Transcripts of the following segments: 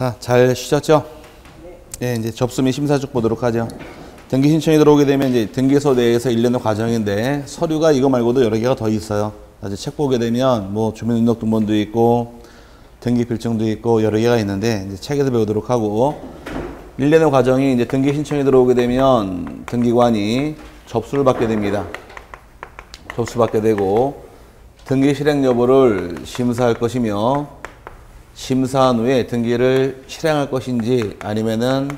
자, 잘 쉬셨죠? 네, 이제 접수 및 심사 쭉 보도록 하죠. 등기 신청이 들어오게 되면 이제 등기소 내에서 일련의 과정인데 서류가 이거 말고도 여러 개가 더 있어요. 이제 책 보게 되면 뭐 주민등록등본도 있고 등기 필증도 있고 여러 개가 있는데 이제 책에서 배우도록 하고 일련의 과정이 이제 등기 신청이 들어오게 되면 등기관이 접수를 받게 됩니다. 접수받게 되고 등기 실행 여부를 심사할 것이며 심사한 후에 등기를 실행할 것인지 아니면은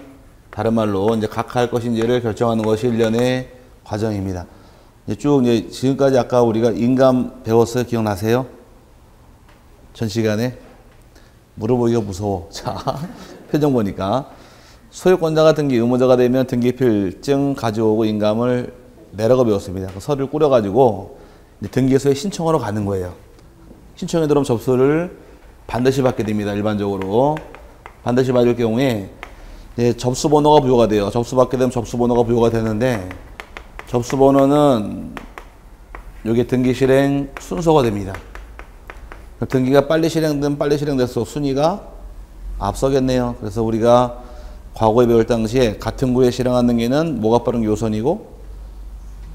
다른 말로 이제 각하할 것인지를 결정하는 것이 일련의 과정입니다. 이제 쭉 이제 지금까지 아까 우리가 인감 배웠어요? 기억나세요? 전 시간에 물어보기가 무서워. 자, 표정 보니까 소유권자가 등기 의무자가 되면 등기필증 가져오고 인감을 내라고 배웠습니다. 그 서류를 꾸려가지고 등기소에 신청하러 가는 거예요. 신청이 들어오면 접수를 반드시 받게 됩니다. 일반적으로 반드시 받을 경우에 접수번호가 부여가 돼요. 접수받게 되면 접수번호가 부여가 되는데 접수번호는 이게 등기 실행 순서가 됩니다. 등기가 빨리 실행되면 빨리 실행돼서 순위가 앞서겠네요. 그래서 우리가 과거에 배울 당시에 같은 구에 실행한 등기는 뭐가 빠른 게 우선이고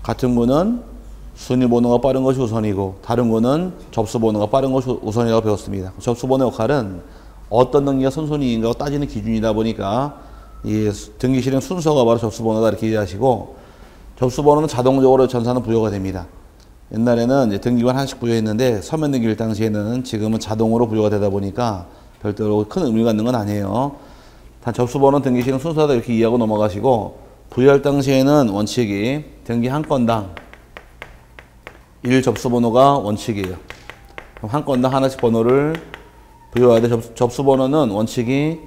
같은 구는 순위 번호가 빠른 것이 우선이고 다른 거는 접수 번호가 빠른 것이 우선이라고 배웠습니다. 접수 번호 역할은 어떤 등기가 선순위인가 따지는 기준이다 보니까 이 등기 실행 순서가 바로 접수 번호다 이렇게 이해하시고 접수 번호는 자동적으로 전사는 부여가 됩니다. 옛날에는 이제 등기관 하나씩 부여했는데 서면 등기일 당시에는 지금은 자동으로 부여가 되다 보니까 별도로 큰 의미가 있는 건 아니에요. 단 접수 번호는 등기 실행 순서다 이렇게 이해하고 넘어가시고 부여할 당시에는 원칙이 등기 한 건당 1 접수 번호가 원칙이에요. 그럼 한 건당 하나씩 번호를 부여해야 돼. 접수 번호는 원칙이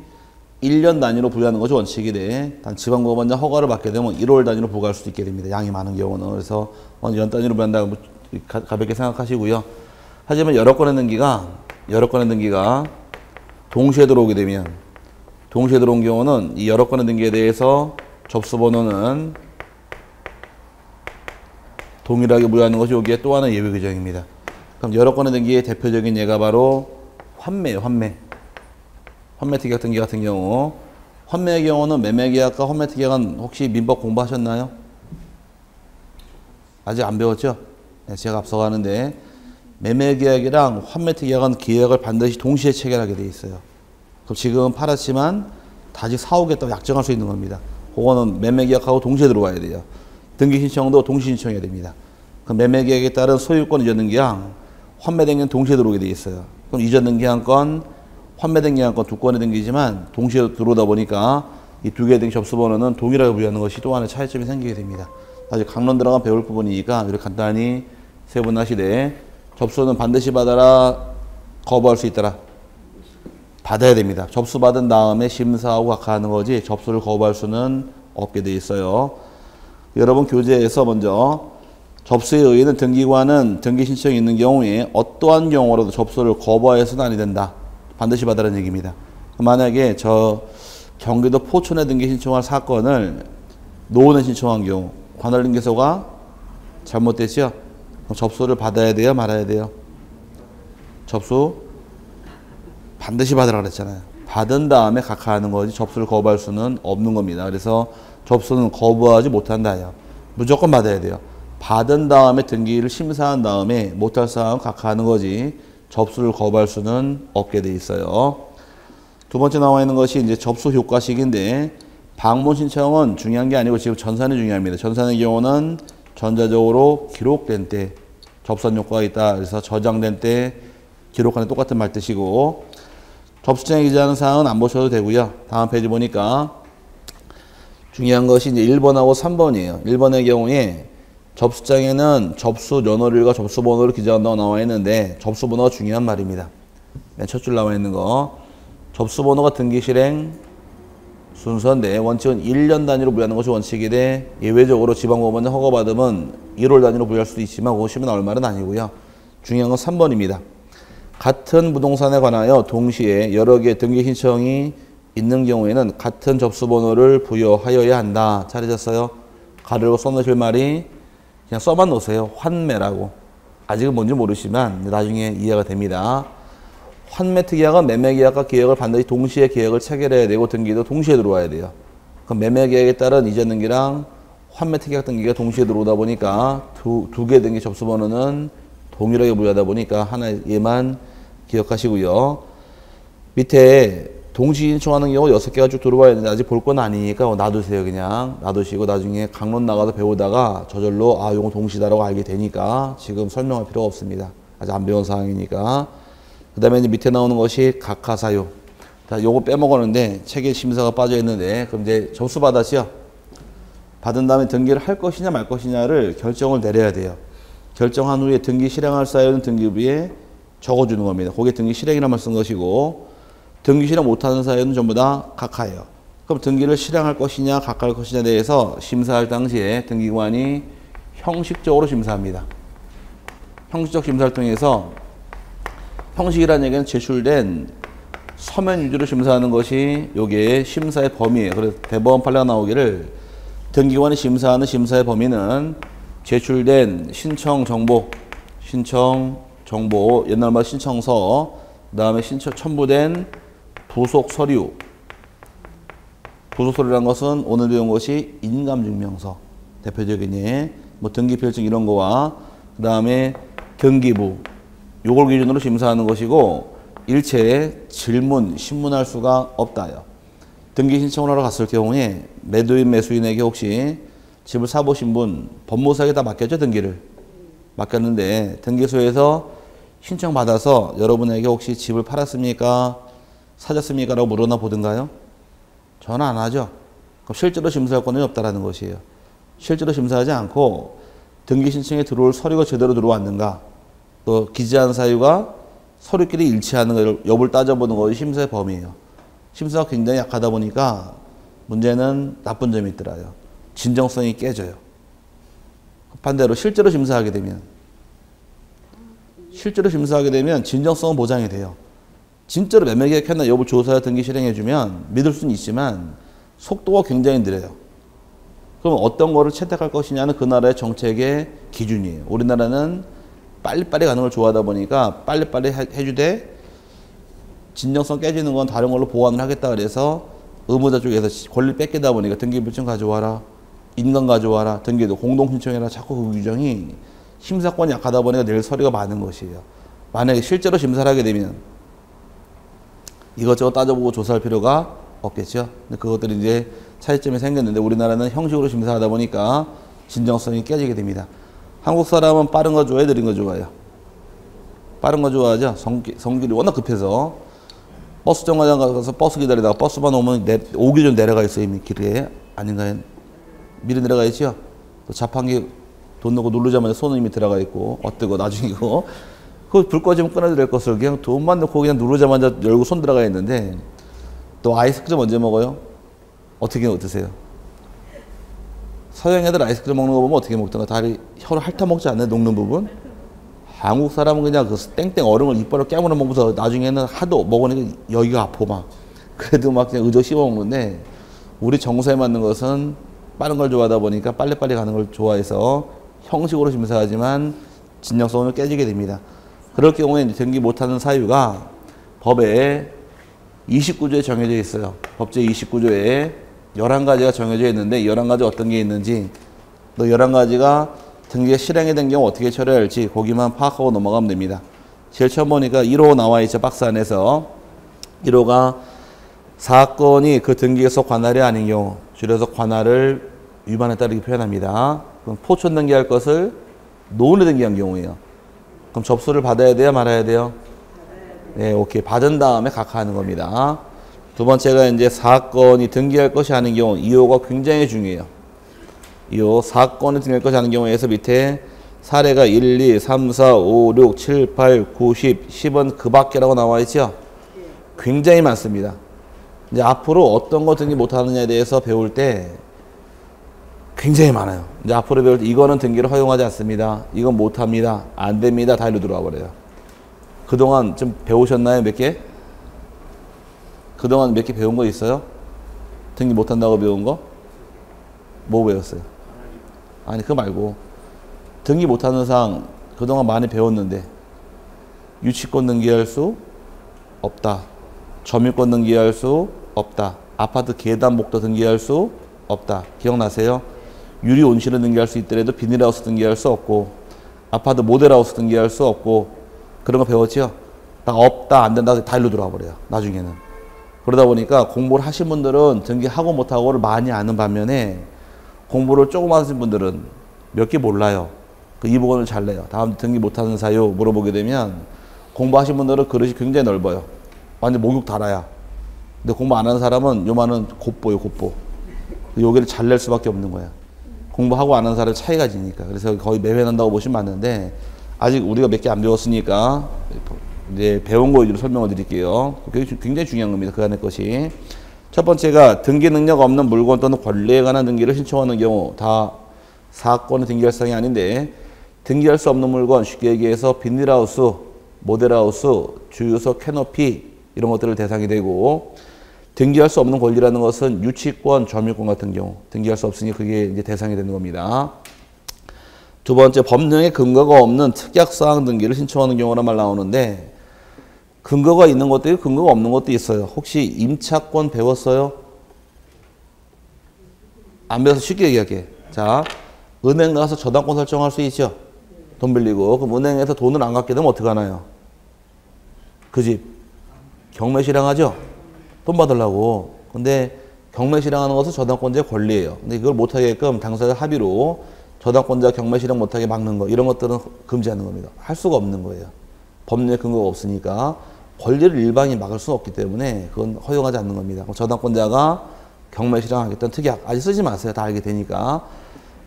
1년 단위로 부여하는 것이 원칙이 돼. 단 지방법원장 허가를 받게 되면 1월 단위로 부과할 수도 있게 됩니다. 양이 많은 경우는. 그래서 연 단위로 부여한다고 가볍게 생각하시고요. 하지만 여러 건의 등기가 동시에 들어오게 되면 동시에 들어온 경우는 이 여러 건의 등기에 대해서 접수 번호는 동일하게 부여하는 것이 여기에 또 하나의 예외 규정입니다. 그럼 여러 건의 등기의 대표적인 예가 바로 환매예요. 환매특약 등기 같은 경우 환매의 경우는 매매계약과 환매특약은 혹시 민법 공부하셨나요? 아직 안 배웠죠? 네, 제가 앞서가는데 매매계약이랑 환매특약은 계약을 반드시 동시에 체결하게 돼 있어요. 그럼 지금 팔았지만 다시 사오겠다고 약정할 수 있는 겁니다. 그거는 매매계약하고 동시에 들어와야 돼요. 등기 신청도 동시 신청해야 됩니다. 그럼 매매계약에 따른 소유권 이전 등기랑 환매 등기는 동시에 들어오게 돼 있어요. 그럼 이전 등기 한 건, 환매 등기 한 건 두 건의 등기지만 동시에 들어오다 보니까 이 두 개의 등기 접수 번호는 동일하게 부여하는 것이 또 하나의 차이점이 생기게 됩니다. 아직 강론 들어가 배울 부분이니까 이렇게 간단히 세분화시되 접수는 반드시 받아라, 거부할 수 있더라. 받아야 됩니다. 접수 받은 다음에 심사하고 각하하는 거지 접수를 거부할 수는 없게 돼 있어요. 여러분 교재에서 먼저 접수에 의해는 등기관은 등기 신청이 있는 경우에 어떠한 경우라도 접수를 거부하여서는 아니 된다. 반드시 받으라는 얘기입니다. 만약에 저 경기도 포천에 등기 신청할 사건을 노원에 신청한 경우 관할등기소가 잘못됐죠? 그럼 접수를 받아야 돼요? 말아야 돼요? 접수 반드시 받으라 그랬잖아요. 받은 다음에 각하하는 거지 접수를 거부할 수는 없는 겁니다. 그래서 접수는 거부하지 못한다요. 무조건 받아야 돼요. 받은 다음에 등기를 심사한 다음에 못할 사항은 각하하는 거지 접수를 거부할 수는 없게 돼 있어요. 두 번째 나와 있는 것이 이제 접수 효과식인데 방문 신청은 중요한 게 아니고 지금 전산이 중요합니다. 전산의 경우는 전자적으로 기록된 때 접수한 효과가 있다. 그래서 저장된 때 기록하는 똑같은 말 뜻이고 접수장에 기재하는 사항은 안 보셔도 되고요. 다음 페이지 보니까 중요한 것이 이제 1번하고 3번이에요. 1번의 경우에 접수장에는 접수 연월일과 접수 번호를 기재한다고 나와 있는데 접수 번호가 중요한 말입니다. 맨 첫 줄 나와 있는 거. 접수 번호가 등기 실행 순서인데 원칙은 1년 단위로 부여하는 것이 원칙이되 예외적으로 지방법원장 허가받으면 1월 단위로 부여할 수도 있지만 그거 쉬면 나올 말은 아니고요. 중요한 건 3번입니다. 같은 부동산에 관하여 동시에 여러 개의 등기 신청이 있는 경우에는 같은 접수 번호를 부여하여야 한다. 잘하셨어요? 가르고 써놓으실 말이 그냥 써만 놓으세요. 환매라고. 아직은 뭔지 모르시지만 나중에 이해가 됩니다. 환매특약은 매매계약과 계약을 반드시 동시에 계약을 체결해야 되고 등기도 동시에 들어와야 돼요. 그럼 매매계약에 따른 이전 등기랑 환매특약 등기가 동시에 들어오다 보니까 두 개 등기 접수번호는 동일하게 부여하다 보니까 하나 얘만 기억하시고요. 밑에 동시 신청하는 경우 6개가 쭉 들어와야 되는데 아직 볼 건 아니니까 놔두세요. 그냥 놔두시고 나중에 강론 나가서 배우다가 저절로 아 요거 동시다라고 알게 되니까 지금 설명할 필요가 없습니다. 아직 안 배운 사항이니까. 그 다음에 이제 밑에 나오는 것이 각하사유. 자, 요거 빼먹었는데 책에 심사가 빠져 있는데 그럼 이제 접수 받았지요. 받은 다음에 등기를 할 것이냐 말 것이냐를 결정을 내려야 돼요. 결정한 후에 등기 실행할 사유는 등기부에 적어주는 겁니다. 거기에 등기 실행이라는 말 쓴 것이고 등기 실행 못하는 사유는 전부 다 각하예요. 그럼 등기를 실행할 것이냐 각하할 것이냐에 대해서 심사할 당시에 등기관이 형식적으로 심사합니다. 형식적 심사를 통해서 형식이라는 얘기는 제출된 서면 위주로 심사하는 것이 요게 심사의 범위예요. 그래서 대법원 판례가 나오기를 등기관이 심사하는 심사의 범위는 제출된 신청 정보, 옛날 말 신청서, 그 다음에 첨부된 부속 서류. 부속 서류라는 것은 오늘 배운 것이 인감증명서, 대표적인 예, 뭐 등기필증 이런 거와 그 다음에 등기부, 요걸 기준으로 심사하는 것이고 일체 질문, 신문할 수가 없다요. 등기 신청을 하러 갔을 경우에 매도인, 매수인에게 혹시 집을 사보신 분 법무사에게 다 맡겼죠, 등기를. 맡겼는데 등기소에서 신청받아서 여러분에게 혹시 집을 팔았습니까? 사셨습니까? 라고 물어나 보든가요? 전화 안 하죠. 그럼 실제로 심사할 권한이 없다라는 것이에요. 실제로 심사하지 않고 등기 신청에 들어올 서류가 제대로 들어왔는가, 또 기재한 사유가 서류끼리 일치하는 걸 여부를 따져보는 것이 심사의 범위예요. 심사가 굉장히 약하다 보니까 문제는 나쁜 점이 있더라요. 진정성이 깨져요. 반대로 실제로 심사하게 되면 진정성은 보장이 돼요. 진짜로 매매계약했나 여부 조사 등기 실행해주면 믿을 수는 있지만 속도가 굉장히 느려요. 그럼 어떤 거를 채택할 것이냐는 그 나라의 정책의 기준이에요. 우리나라는 빨리빨리 가는 걸 좋아하다 보니까 빨리빨리 해주되 진정성 깨지는 건 다른 걸로 보완을 하겠다 그래서 의무자 쪽에서 권리 뺏기다 보니까 등기부증 가져와라, 인감 가져와라, 등기도 공동신청해라, 자꾸 그 규정이 심사권이 약하다 보니까 낼 서류가 많은 것이에요. 만약에 실제로 심사를 하게 되면 이것저것 따져보고 조사할 필요가 없겠죠. 근데 그것들이 이제 차이점이 생겼는데 우리나라는 형식으로 심사하다 보니까 진정성이 깨지게 됩니다. 한국 사람은 빠른 거 좋아해요, 느린 거 좋아해요? 빠른 거 좋아하죠. 성질이 워낙 급해서 버스 정거장 가서 버스 기다리다가 버스만 오면 오기 전 내려가 있어요. 이미 길에. 아닌가요? 미리 내려가 있죠. 또 자판기 돈 넣고 누르자마자 손은 이미 들어가 있고 어뜨고 나중이고 그 불 꺼지면 끊어야 될 것을 그냥 돈만 넣고 그냥 누르자마자 열고 손 들어가 있는데 또 아이스크림 언제 먹어요? 어떻게 드세요? 서양 애들 아이스크림 먹는 거 보면 어떻게 먹던가 다리 혀를 핥아 먹지 않나요? 녹는 부분? 한국 사람은 그냥 그 땡땡 얼음을 이빨로 깨물어 먹으면서 나중에는 하도 먹으니까 여기가 아파 막. 그래도 막 그냥 의젓 씹어 먹는데 우리 정서에 맞는 것은 빠른 걸 좋아하다 보니까 빨리빨리 가는 걸 좋아해서 형식으로 심사하지만 진정성을 깨지게 됩니다. 그럴 경우에 등기 못하는 사유가 법에 29조에 정해져 있어요. 법제 29조에 11가지가 정해져 있는데 11가지 어떤 게 있는지 또 11가지가 등기가 실행이 된 경우 어떻게 처리할지 거기만 파악하고 넘어가면 됩니다. 제일 처음 보니까 1호 나와 있죠. 박스 안에서. 1호가 사건이 그 등기에서 관할이 아닌 경우 줄여서 관할을 위반했다 이렇게 표현합니다. 그럼 포천 등기할 것을 노은에 등기한 경우예요. 그럼 접수를 받아야 돼요? 말아야 돼요? 네, 오케이. 받은 다음에 각하하는 겁니다. 두 번째가 이제 사건이 등기할 것이 아닌 경우 2호가 굉장히 중요해요. 2호 사건이 등기할 것이 아닌 경우에서 밑에 사례가 1, 2, 3, 4, 5, 6, 7, 8, 9, 10, 10은 그 밖이라고 나와 있죠? 굉장히 많습니다. 이제 앞으로 어떤 거 등기 못하느냐에 대해서 배울 때 굉장히 많아요. 이제 앞으로 배울 때 이거는 등기를 허용하지 않습니다. 이건 못합니다. 안 됩니다. 다 일로 들어와 버려요. 그동안 좀 배우셨나요? 몇 개? 그동안 몇 개 배운 거 있어요? 등기 못한다고 배운 거? 뭐 배웠어요? 아니 그거 말고 등기 못하는 사항 그동안 많이 배웠는데 유치권 등기할 수, 없다. 점유권 등기할 수 없다. 아파트 계단 목도 등기할 수 없다. 기억나세요? 유리 온실은 등기할 수 있더라도 비닐하우스 등기할 수 없고 아파트 모델하우스 등기할 수 없고 그런 거 배웠죠? 딱 없다 안 된다 다 일로 들어와 버려요. 나중에는. 그러다 보니까 공부를 하신 분들은 등기하고 못하고를 많이 아는 반면에 공부를 조금 하신 분들은 몇 개 몰라요. 이 부분을 잘 내요. 다음 등기 못하는 사유 물어보게 되면 공부하신 분들은 그릇이 굉장히 넓어요. 완전 목욕 달아야. 근데 공부 안 하는 사람은 요만은 곱보요, 곱보. 여기를 잘 낼 수밖에 없는 거야. 공부하고 안 하는 사람 차이가 지니까. 그래서 거의 매회난다고 보시면 맞는데 아직 우리가 몇 개 안 배웠으니까 이제 배운 거 위주로 설명을 드릴게요. 그게 굉장히 중요한 겁니다. 그 안의 것이. 첫 번째가 등기 능력 없는 물건 또는 권리에 관한 등기를 신청하는 경우 다 사건의 등기할 사항이 아닌데 등기할 수 없는 물건 쉽게 얘기해서 비닐하우스, 모델하우스, 주유소, 캐노피 이런 것들을 대상이 되고 등기할 수 없는 권리라는 것은 유치권, 점유권 같은 경우 등기할 수 없으니 그게 이제 대상이 되는 겁니다. 두 번째 법령에 근거가 없는 특약사항 등기를 신청하는 경우란 말 나오는데 근거가 있는 것도 있고 근거가 없는 것도 있어요. 혹시 임차권 배웠어요? 안 배워서 쉽게 얘기할게. 자, 은행 가서 저당권 설정할 수 있죠? 돈 빌리고. 그럼 은행에서 돈을 안 갚게 되면 어떻게 하나요? 그 집 경매 실행하죠? 돈 받으려고. 근데 경매 실행하는 것은 저당권자의 권리예요. 근데 그걸 못하게끔 당사자 합의로 저당권자 경매 실행 못하게 막는 거 이런 것들은 금지하는 겁니다. 할 수가 없는 거예요. 법률에 근거가 없으니까 권리를 일방이 막을 수는 없기 때문에 그건 허용하지 않는 겁니다. 저당권자가 경매 실행하겠다는 특약 아직 쓰지 마세요. 다 알게 되니까.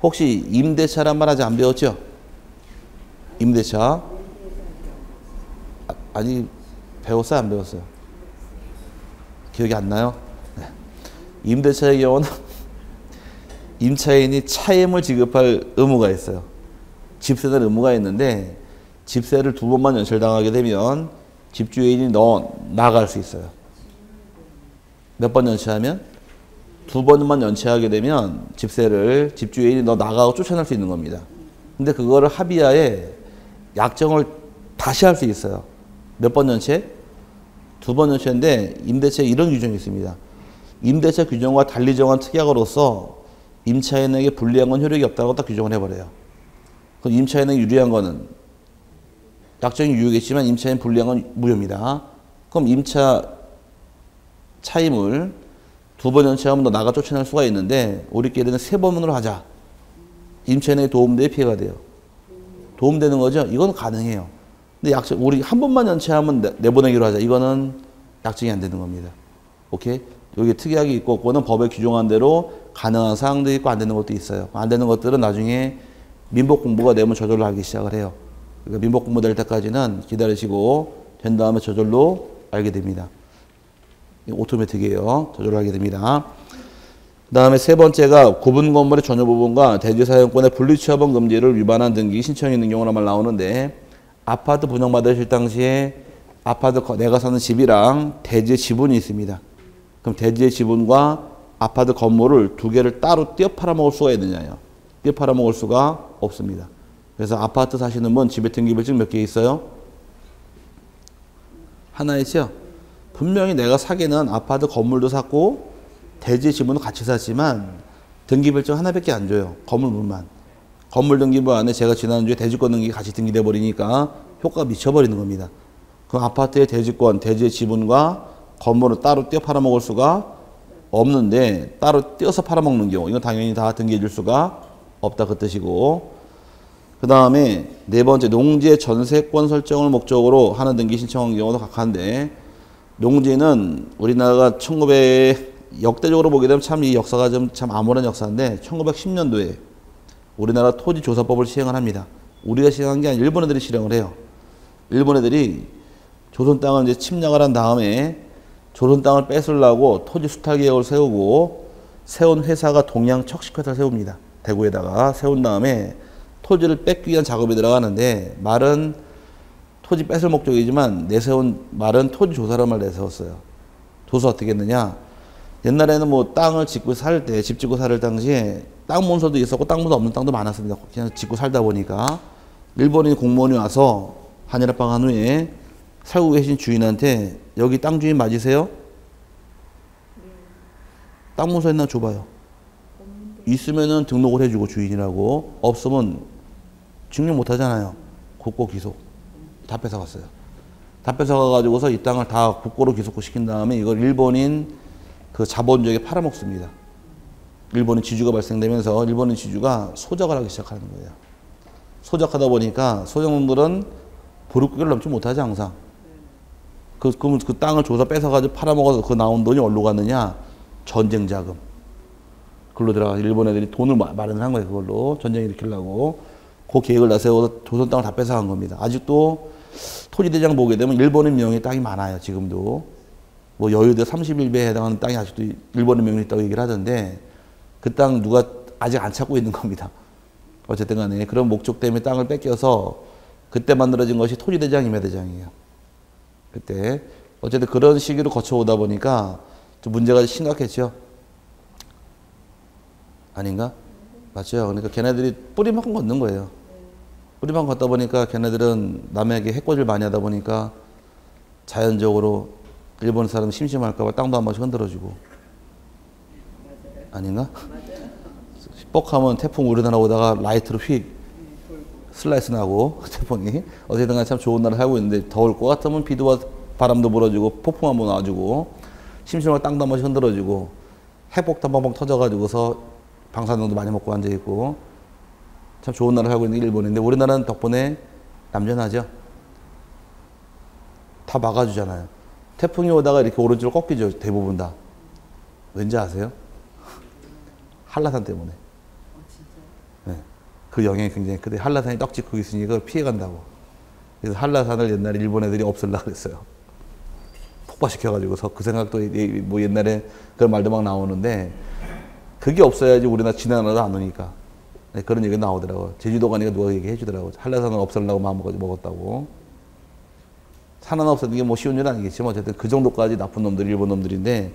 혹시 임대차란 말 아직 안 배웠죠? 임대차. 아니 배웠어요? 안 배웠어요? 기억이 안 나요? 네. 임대차의 경우는 임차인이 차임을 지급할 의무가 있어요. 집세는 의무가 있는데 집세를 2번만 연체당하게 되면 집주인이 나갈 수 있어요. 몇 번 연체하면? 2번만 연체하게 되면 집세를 집주인이 나가고 쫓아낼 수 있는 겁니다. 근데 그거를 합의하에 약정을 다시 할 수 있어요. 몇 번 연체? 2번 연체인데 임대차에 이런 규정이 있습니다. 임대차 규정과 달리 정한 특약으로서 임차인에게 불리한 건 효력이 없다고 딱 규정을 해버려요. 그럼 임차인에게 유리한 거는 약정이 유효겠지만 임차인 불리한 건 무효입니다. 그럼 임차 차임을 2번 연체하면 너 나가 쫓아낼 수가 있는데 우리끼리는 3번으로 하자. 임차인에게 도움되게 피해가 돼요. 도움되는 거죠? 이건 가능해요. 근데 약정 우리 한 번만 연체하면 내보내기로 하자. 이거는 약정이 안 되는 겁니다. 오케이? 여기 특약이 있고 없고는 법에 규정한 대로 가능한 사항도 있고 안 되는 것도 있어요. 안 되는 것들은 나중에 민법 공부가 되면 저절로 알기 시작을 해요. 그러니까 민법 공부 될 때까지는 기다리시고 된 다음에 저절로 알게 됩니다. 오토매틱이에요. 저절로 알게 됩니다. 그 다음에 세 번째가 구분 건물의 전유 부분과 대지 사용권의 분리취합원 금지를 위반한 등기 신청이 있는 경우란 말 나오는데 아파트 분양받으실 당시에 아파트 내가 사는 집이랑 대지의 지분이 있습니다. 그럼 대지의 지분과 아파트 건물을 두 개를 따로 떼어 팔아먹을 수가 있느냐요? 떼어 팔아먹을 수가 없습니다. 그래서 아파트 사시는 분 집에 등기부증 몇 개 있어요? 하나 있죠? 분명히 내가 사기는 아파트 건물도 샀고 대지 지분도 같이 샀지만 등기부증 하나밖에 안 줘요. 건물물만. 건물 등기부 안에 제가 지난주에 대지권 등기 같이 등기돼 버리니까 효과가 미쳐버리는 겁니다. 그럼 아파트의 대지권, 대지의 지분과 건물을 따로 떼어 팔아먹을 수가 없는데 따로 떼어서 팔아먹는 경우 이건 당연히 다 등기해 줄 수가 없다 그 뜻이고 그 다음에 네 번째 농지의 전세권 설정을 목적으로 하는 등기 신청한 경우도 각하인데 농지는 우리나라가 역대적으로 보게 되면 참 이 역사가 좀 참 암울한 역사인데 1910년도에 우리나라 토지조사법을 시행을 합니다. 우리가 시행한 게 아니라 일본 애들이 실행을 해요. 일본 애들이 조선 땅을 이제 침략을 한 다음에 조선 땅을 뺏으려고 토지 수탈 계획을 세우고 세운 회사가 동양 척식회사를 세웁니다. 대구에다가 세운 다음에 토지를 뺏기 위한 작업이 들어가는데 말은 토지 뺏을 목적이지만 내세운 말은 토지 조사란 말 내세웠어요. 조사 어떻게 했느냐? 옛날에는 뭐 땅을 짓고 살 때, 집 짓고 살 당시에 땅 문서도 있었고 땅 문서 없는 땅도 많았습니다. 그냥 짓고 살다 보니까 일본인 공무원이 와서 한일 합방한 후에 살고 계신 주인한테 여기 땅 주인 맞으세요? 땅 문서 있나 줘봐요. 있으면은 등록을 해주고 주인이라고, 없으면 증명 못 하잖아요. 국고 기속. 다 뺏어갔어요. 다 뺏어가가지고서 이 땅을 다 국고로 기속시킨 다음에 이걸 일본인 그 자본주의에 팔아먹습니다. 일본인 지주가 발생되면서 일본인 지주가 소작을 하기 시작하는 거예요. 소작하다 보니까 소작농들은 보릿고개를 넘지 못하지 항상. 그러면 그 땅을 줘서 뺏어가지고 팔아먹어서 그 나온 돈이 어디로 갔느냐? 전쟁 자금. 그걸로 들어가 일본 애들이 돈을 마련한 거예요. 그걸로 전쟁 일으키려고 그 계획을 다 세워서 조선 땅을 다 뺏어간 겁니다. 아직도 토지대장 보게 되면 일본인 명의 땅이 많아요. 지금도 뭐 여의도 31배에 해당하는 땅이 아직도 일본인 명의 있다고 얘기를 하던데 그 땅 누가 아직 안 찾고 있는 겁니다. 어쨌든 간에 그런 목적 때문에 땅을 뺏겨서 그때 만들어진 것이 토지대장 임야대장이에요. 그때 어쨌든 그런 시기로 거쳐오다 보니까 좀 문제가 심각했죠. 아닌가? 맞죠. 그러니까 걔네들이 뿌리만 걷는 거예요. 뿌리만 걷다 보니까 걔네들은 남에게 해코지를 많이 하다 보니까 자연적으로 일본 사람 심심할까봐 땅도 한 번씩 흔들어주고. 아닌가? 뻑하면 태풍 우리나라 오다가 라이트로 휙 슬라이스 나고 태풍이 어쨌든 간에 참 좋은 나라 살고 있는데 더울 것 같으면 비도 바람도 불어주고 폭풍 한번 와주고 심심할 땅도 한 번씩 흔들어주고 해폭도 뻥뻥 터져가지고서 방사능도 많이 먹고 앉아있고 참 좋은 나라 살고 있는 게 일본인데 우리나라는 덕분에 얌전하죠. 다 막아주잖아요. 태풍이 오다가 이렇게 오른쪽으로 꺾이죠. 대부분 다. 왠지 아세요? 한라산 때문에. 네. 그 영향이 굉장히 크대. 한라산이 떡집 거기 있으니 그걸 피해간다고. 그래서 한라산을 옛날에 일본 애들이 없애려고 그랬어요. 폭파시켜가지고서 그 생각도 뭐 옛날에 그런 말도 막 나오는데 그게 없어야지 우리나라 지나가도 안 오니까. 네, 그런 얘기가 나오더라고요. 제주도 가니까 누가 얘기해 주더라고요. 한라산을 없애려고 마음먹었다고. 산 하나 없애는 게 뭐 쉬운 일 아니겠지만 어쨌든 그 정도까지 나쁜 놈들이 일본 놈들인데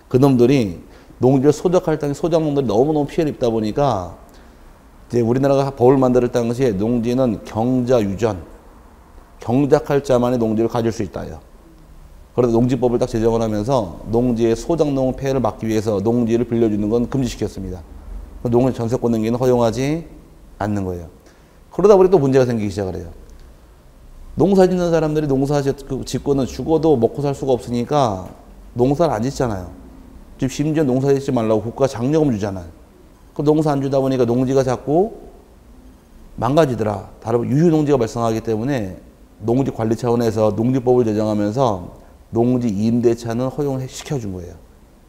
그 놈들이 농지를 소작할 당시 소작농들이 너무너무 피해를 입다 보니까 이제 우리나라가 법을 만들 당시에 농지는 경자 유전, 경작할 자만이 농지를 가질 수 있다요. 그래서 농지법을 딱 제정을 하면서 농지의 소작농 폐해를 막기 위해서 농지를 빌려주는 건 금지시켰습니다. 농지 전세권 등기는 허용하지 않는 거예요. 그러다 보니 또 문제가 생기기 시작을 해요. 농사 짓는 사람들이 농사 짓고는 죽어도 먹고 살 수가 없으니까 농사를 안 짓잖아요. 지금 심지어 농사 짓지 말라고 국가가 장려금 주잖아요. 그 농사 안 주다 보니까 농지가 자꾸 망가지더라. 다른 유휴농지가 발생하기 때문에 농지 관리 차원에서 농지법을 제정하면서 농지 임대차는 허용시켜준 거예요.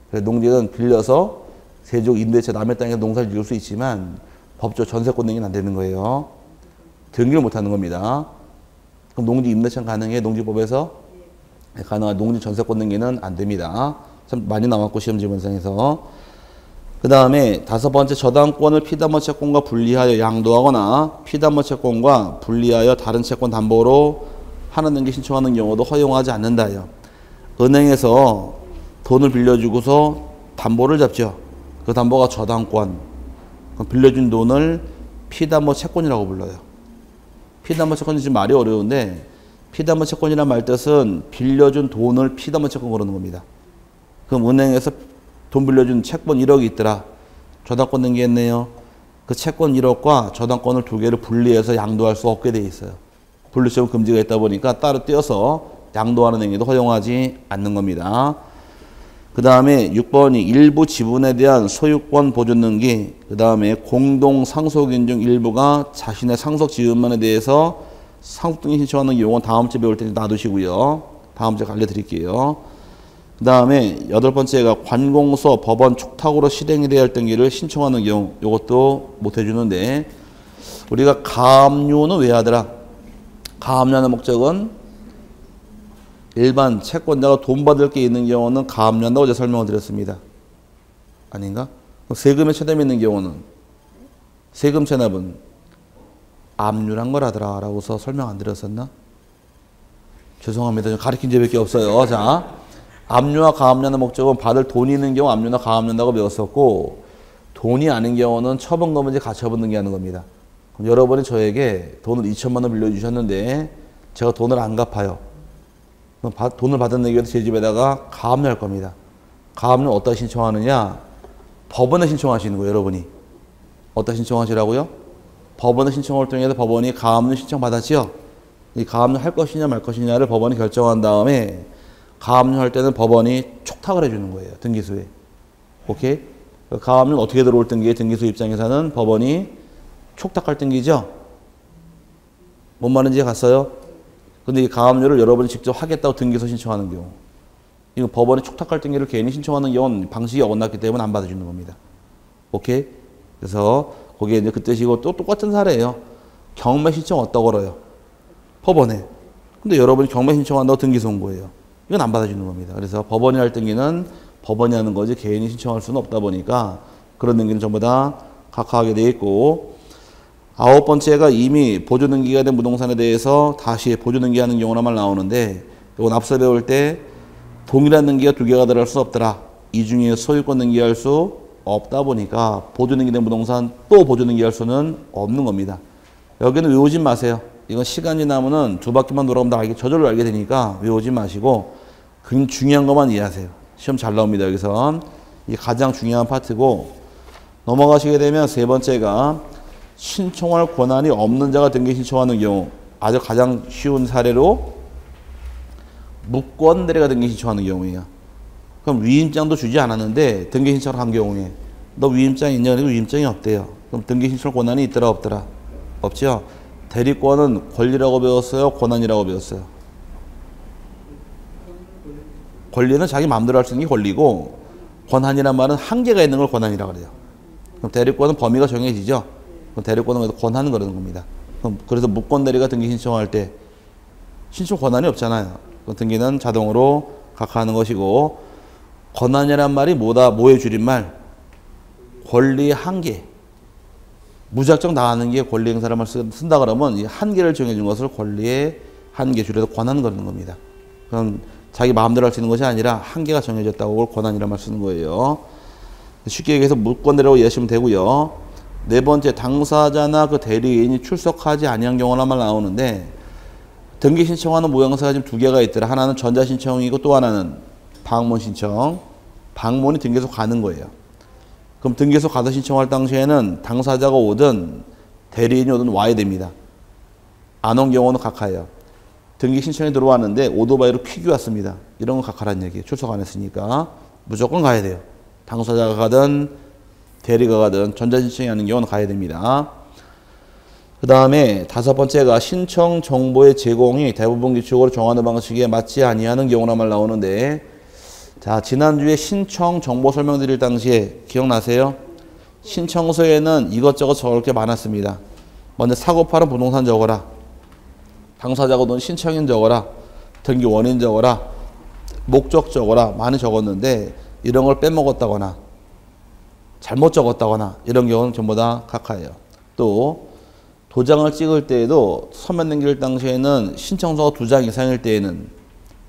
그래서 농지는 빌려서 세족 임대차 남의 땅에서 농사를 지을 수 있지만 법적 전세권 등기는 안 되는 거예요. 등기를 못 하는 겁니다. 그럼 농지 임대차는 가능해? 농지법에서? 네, 가능한 농지 전세권 등기는 안 됩니다. 참 많이 나왔고 시험 지문상에서. 그 다음에 다섯 번째 저당권을 피담보 채권과 분리하여 양도하거나 피담보 채권과 분리하여 다른 채권 담보로 하는 등기 신청하는 경우도 허용하지 않는다요. 은행에서 돈을 빌려주고서 담보를 잡죠. 그 담보가 저당권. 빌려준 돈을 피담보 채권이라고 불러요. 피담보 채권이 지금 말이 어려운데 피담보 채권이란 말 뜻은 빌려준 돈을 피담보 채권 그러는 겁니다. 그럼 은행에서 돈 빌려준 채권 1억이 있더라. 저당권 등기했네요. 그 채권 1억과 저당권을 두 개를 분리해서 양도할 수 없게 돼 있어요. 분리처분 금지가 있다 보니까 따로 떼어서 양도하는 행위도 허용하지 않는 겁니다. 그 다음에 6번이 일부 지분에 대한 소유권 보존 등기, 그 다음에 공동 상속인 중 일부가 자신의 상속 지분만에 대해서 상속 등기 신청하는 경우는 다음 주에 배울 때 놔두시고요. 다음 주에 알려드릴게요. 그 다음에 여덟 번째가 관공서, 법원, 축탁으로 실행이 돼야 할 등기를 신청하는 경우, 이것도 못 해주는데 우리가 가압류는 왜 하더라? 가압류하는 목적은 일반 채권자가 돈 받을 게 있는 경우는 가압류한다고 제가 설명을 드렸습니다. 아닌가? 세금에 체납이 있는 경우는 세금 체납은 압류란 거라더라 라고서 설명 안 드렸었나? 죄송합니다. 좀 가르친 적밖에 없어요. 자, 압류와 가압류하는 목적은 받을 돈이 있는 경우 압류나 가압류한다고 배웠었고 돈이 아닌 경우는 처분금지 가처분 등기하는 겁니다. 그럼 여러분이 저에게 돈을 2천만 원 빌려주셨는데 제가 돈을 안 갚아요. 그럼 돈을 받아내기 위해서 제 집에다가 가압류할 겁니다. 가압류 어디다 신청하느냐? 법원에 신청하시는 거예요, 여러분이. 어디다 신청하시라고요? 법원에 신청을 통해서 법원이 가압류 신청 받았지요? 이 가압류 할 것이냐 말 것이냐를 법원이 결정한 다음에 가압류 할 때는 법원이 촉탁을 해주는 거예요, 등기소에. 오케이? 가압류는 어떻게 들어올 등기에 등기소 입장에서는 법원이 촉탁할 등기죠? 뭔 말인지 갔어요? 근데 이 가압류를 여러분이 직접 하겠다고 등기소 신청하는 경우, 이거 법원이 촉탁할 등기를 개인이 신청하는 경우는 방식이 어긋났기 때문에 안 받아주는 겁니다. 오케이? 그래서 거기에 이제 그 뜻이고 또 똑같은 사례예요. 경매 신청 어디다 걸어요? 법원에. 근데 여러분이 경매 신청한다고 등기소 온 거예요. 이건 안 받아주는 겁니다. 그래서 법원이 할 등기는 법원이 하는 거지 개인이 신청할 수는 없다 보니까 그런 등기는 전부 다 각하하게 돼 있고, 9번째가 이미 보조 등기가 된 부동산에 대해서 다시 보조 등기하는 경우라만 나오는데, 이건 앞서 배울 때 동일한 등기가 두 개가 들어갈 수 없더라. 이 중에 소유권 등기할 수 없다 보니까 보조 등기된 부동산 또 보조 등기할 수는 없는 겁니다. 여기는 외우지 마세요. 이건 시간이 지나면은 두 바퀴만 돌아오면 다 저절로 알게 되니까 외우지 마시고 그냥 중요한 것만 이해하세요. 시험 잘 나옵니다. 여기선 이게 가장 중요한 파트고, 넘어가시게 되면 세 번째가 신청할 권한이 없는 자가 등기 신청하는 경우, 아주 가장 쉬운 사례로 무권 대리가 등기 신청하는 경우예요. 그럼 위임장도 주지 않았는데 등기 신청을 한 경우에 너 위임장 있냐? 그리고 위임장이 없대요. 그럼 등기 신청 권한이 있더라 없더라? 없죠. 대리권은 권리라고 배웠어요? 권한이라고 배웠어요? 권리는 자기 마음대로 할 수 있는 게 권리고, 권한이란 말은 한계가 있는 걸 권한이라고 그래요. 그럼 대리권은 범위가 정해지죠. 그럼 대리권은 권한을 그러는 겁니다. 그래서 무권 대리가 등기 신청할 때 신청 권한이 없잖아요. 등기는 자동으로 각하하는 것이고, 권한이란 말이 뭐의 줄임말? 권리의 한계. 무작정 나가는 게 권리 행사를 쓴다 그러면 이 한계를 정해준 것을 권리의 한계, 줄여서 권한 그러는 겁니다. 그럼 자기 마음대로 할 수 있는 것이 아니라 한계가 정해졌다고 그걸 권한이란 말 쓰는 거예요. 쉽게 얘기해서 무권대리라고 이해하시면 되고요. 네 번째, 당사자나 그 대리인이 출석하지 아니한 경우라만 나오는데, 등기 신청하는 모양새가 지금 두 개가 있더라. 하나는 전자신청이고 또 하나는 방문신청. 방문이 등기소 가는 거예요. 그럼 등기소 가서 신청할 당시에는 당사자가 오든 대리인이 오든 와야 됩니다. 안 온 경우는 각하예요. 등기 신청이 들어왔는데 오토바이로 퀵이 왔습니다. 이런 건 각하란 얘기예요. 출석 안 했으니까 무조건 가야 돼요. 당사자가 가든 대리가 가든 전자신청이 하는 경우는 가야 됩니다. 그 다음에 다섯 번째가 신청 정보의 제공이 대부분 규칙으로 정하는 방식에 맞지 아니하는 경우라만 나오는데, 자, 지난주에 신청 정보 설명드릴 당시에 기억나세요? 신청서에는 이것저것 적을 게 많았습니다. 먼저 사고 팔은 부동산 적어라. 당사자가 돈 신청인 적어라. 등기 원인 적어라. 목적 적어라. 많이 적었는데 이런 걸 빼먹었다거나 잘못 적었다거나 이런 경우는 전부 다 각하예요. 또 도장을 찍을 때에도 서면 등기를 당시에는 신청서가 2장 이상일 때에는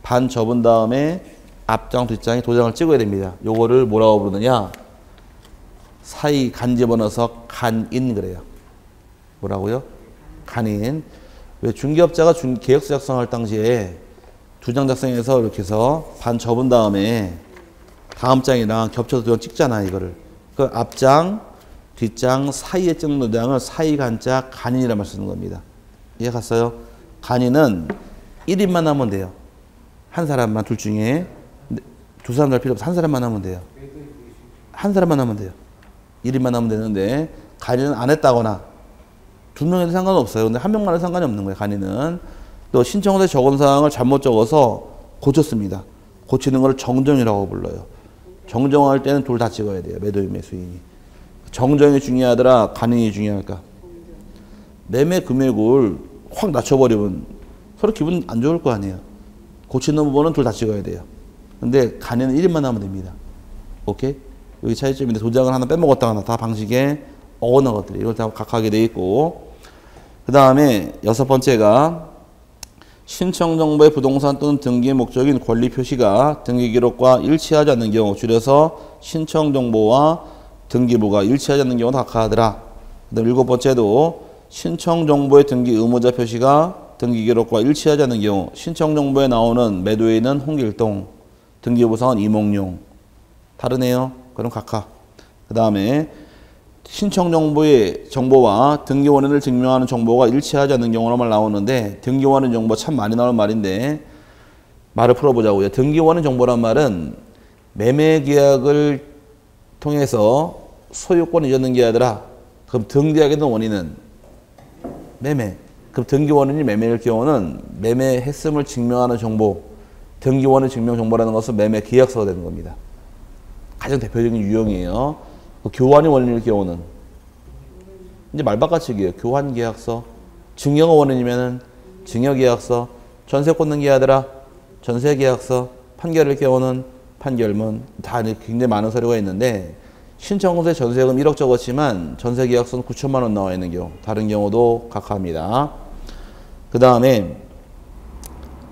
반 접은 다음에 앞장 뒷장에 도장을 찍어야 됩니다. 요거를 뭐라고 부르느냐? 사이 간 집어넣어서 간인 그래요. 뭐라고요? 간인. 왜 중개업자가 계약서 작성할 당시에 2장 작성해서 이렇게 해서 반 접은 다음에 다음 장이랑 겹쳐서 도장 찍잖아, 이거를. 그 앞장, 뒷장 사이에 찍는 도장을 사이 간자 간인이라는 말 쓰는 겁니다. 이해 갔어요? 간인은 1인만 하면 돼요. 한 사람만, 둘 중에. 두 사람 할 필요 없어. 한 사람만 하면 돼요. 한 사람만 하면 돼요. 1인만 하면 되는데, 간인은 안 했다거나, 2명에도 상관없어요. 근데 1명만 해도 상관이 없는 거예요, 간인은. 또 신청서에 적은 사항을 잘못 적어서 고쳤습니다. 고치는 걸 정정이라고 불러요. 정정할 때는 둘 다 찍어야 돼요. 매도인, 매수인이. 정정이 중요하더라, 간인이 중요할까? 매매 금액을 확 낮춰버리면 서로 기분 안 좋을 거 아니에요. 고치는 부분은 둘 다 찍어야 돼요. 근데 간인은 1인만 하면 됩니다. 오케이? 여기 차이점인데 도장을 하나 빼먹었다거나 다 방식에 어긋난 것들이 이걸 다 각하게 돼 있고, 그 다음에 6번째가 신청정보의 부동산 또는 등기 목적인 권리 표시가 등기 기록과 일치하지 않는 경우, 줄여서 신청정보와 등기부가 일치하지 않는 경우는 각하하더라. 그 다음 7번째도 신청정보의 등기 의무자 표시가 등기기록과 일치하지 않는 경우 신청정보에 나오는 매도인은 홍길동, 등기부상은 이몽룡. 다르네요. 그럼 각하. 그 다음에 신청정보의 정보와 등기원인을 증명하는 정보가 일치하지 않는 경우로만 나오는데 등기원인 정보 참 많이 나오는 말인데 말을 풀어보자고요. 등기원인 정보란 말은 매매계약을 통해서 소유권을 잊었는 게 아니라 그럼 등기하게 된 원인은 매매. 그럼 등기원인이 매매일 경우는 매매했음을 증명하는 정보, 등기원인 증명 정보라는 것은 매매 계약서가 되는 겁니다. 가장 대표적인 유형이에요. 교환이 원인일 경우는 이제 말바꿔치기예요. 교환 계약서. 증여가 원인이면은 증여 계약서. 전세권 등기하더라. 전세 계약서. 판결일 경우는 판결문. 다 굉장히 많은 서류가 있는데 신청서에 전세금 1억 적었지만 전세 계약서는 9천만 원 나와 있는 경우. 다른 경우도 각하합니다. 그 다음에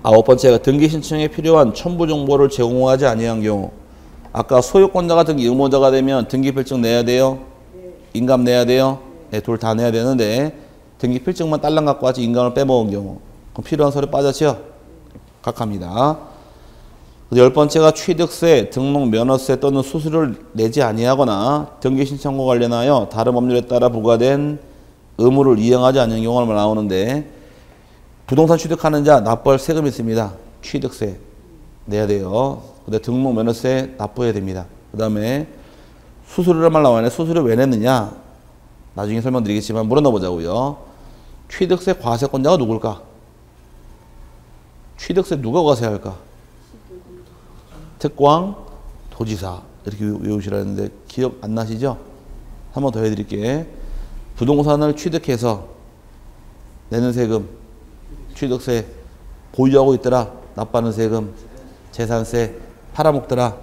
9번째가 등기 신청에 필요한 첨부 정보를 제공하지 아니한 경우. 아까 소유권자가 등기 의무자가 되면 등기 필증 내야 돼요? 인감 내야 돼요? 네, 둘 다 내야 되는데 등기 필증만 딸랑 갖고 와서 인감을 빼먹은 경우. 그럼 필요한 서류 빠졌죠? 각합니다. 10번째가 취득세, 등록 면허세 또는 수수료를 내지 아니하거나 등기 신청과 관련하여 다른 법률에 따라 부과된 의무를 이행하지 않는 경우가 나오는데 부동산 취득하는 자 납부할 세금이 있습니다. 취득세 내야 돼요. 근데 등록 면허세 납부해야 됩니다. 그 다음에 수수료란 말 나와요. 수수료 왜 냈느냐? 나중에 설명드리겠지만 물어넣어보자고요. 취득세 과세권자가 누굴까? 취득세 누가 과세할까? 특광 도지사. 이렇게 외우시라는데 기억 안 나시죠? 한 번 더 해드릴게. 부동산을 취득해서 내는 세금, 취득세, 보유하고 있더라, 납부하는 세금, 재산세, 팔아먹더라,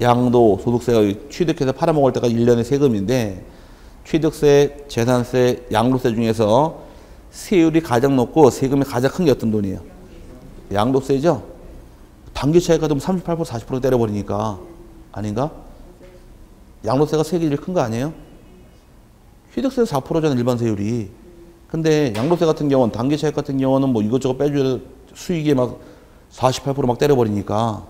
양도, 소득세가 취득해서 팔아먹을 때가 1년의 세금인데 취득세, 재산세, 양도세 중에서 세율이 가장 높고 세금이 가장 큰 게 어떤 돈이에요? 양도세죠? 단기 차익가 되면 38%, 40% 때려버리니까 아닌가? 양도세가 세계 제일 큰 거 아니에요? 취득세 4%잖아 일반 세율이. 근데 양도세 같은 경우는 단기 차익 같은 경우는 뭐 이것저것 빼줘야 수익이 막 48% 때려버리니까.